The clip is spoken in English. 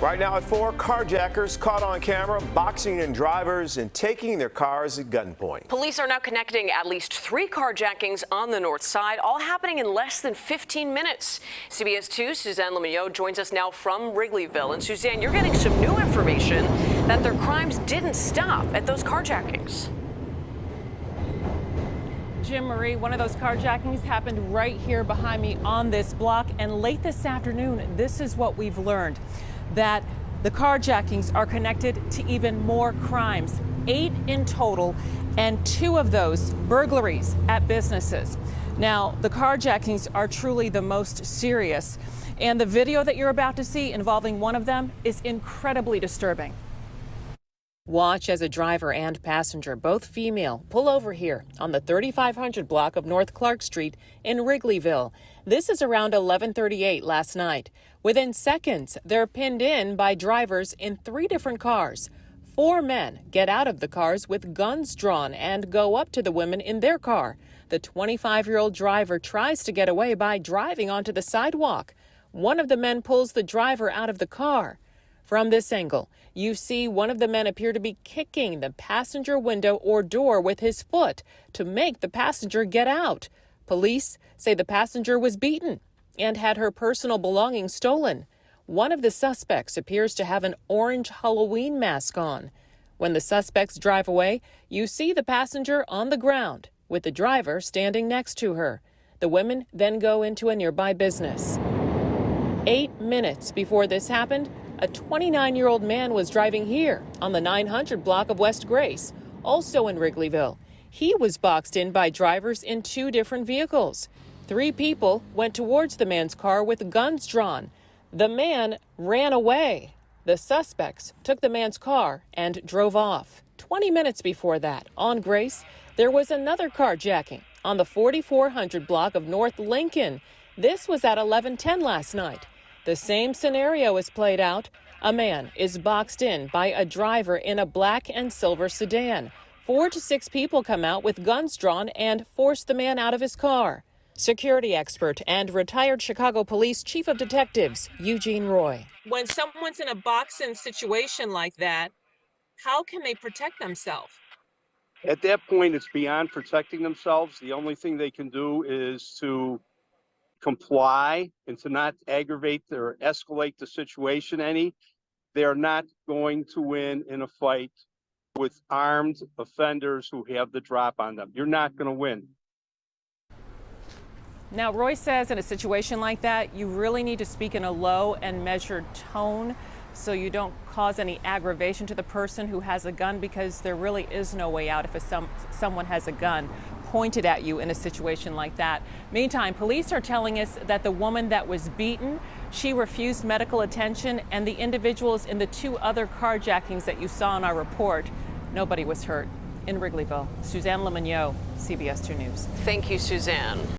Right now at 4, carjackers caught on camera boxing in drivers and taking their cars at gunpoint. Police are now connecting at least 3 carjackings on the north side, all happening in less than 15 minutes. CBS 2's Suzanne Le Mignot joins us now from Wrigleyville. And Suzanne, you're getting some new information that their crimes didn't stop at those carjackings. Jim, Marie, one of those carjackings happened right here behind me on this block. And late this afternoon, this is what we've learned, that the carjackings are connected to even more crimes, 8 in total, and 2 of those burglaries at businesses. Now, the carjackings are truly the most serious, and the video that you're about to see involving one of them is incredibly disturbing. Watch as a driver and passenger, both female, pull over here on the 3500 block of North Clark Street in Wrigleyville. This is around 11:38 last night. Within seconds, they're pinned in by drivers in 3 different cars. 4 men get out of the cars with guns drawn and go up to the women in their car. The 25-year-old driver tries to get away by driving onto the sidewalk. One of the men pulls the driver out of the car. From this angle, you see one of the men appear to be kicking the passenger window or door with his foot to make the passenger get out. Police say the passenger was beaten and had her personal belongings stolen. One of the suspects appears to have an orange Halloween mask on. When the suspects drive away, you see the passenger on the ground with the driver standing next to her. The women then go into a nearby business. 8 minutes before this happened, a 29-year-old man was driving here on the 900 block of West Grace, also in Wrigleyville. He was boxed in by drivers in 2 different vehicles. 3 people went towards the man's car with guns drawn. The man ran away. The suspects took the man's car and drove off. 20 minutes before that, on Grace, there was another carjacking on the 4400 block of North Lincoln. This was at 11:10 last night. The same scenario is played out. A man is boxed in by a driver in a black and silver sedan. 4 to 6 people come out with guns drawn and force the man out of his car. Security expert and retired Chicago Police Chief of Detectives Eugene Roy. When someone's in a box-in situation like that, how can they protect themselves? At that point, it's beyond protecting themselves. The only thing they can do is to comply and to not aggravate or escalate the situation any. They are not going to win in a fight with armed offenders who have the drop on them. You're not going to win. Now, Roy says in a situation like that, you really need to speak in a low and measured tone so you don't cause any aggravation to the person who has a gun, because there really is no way out if someone has a gun pointed at you in a situation like that. Meantime, police are telling us that the woman that was beaten, she refused medical attention, and the individuals in the 2 other carjackings that you saw in our report, nobody was hurt. In Wrigleyville, Suzanne Le Mignot, CBS 2 News. Thank you, Suzanne.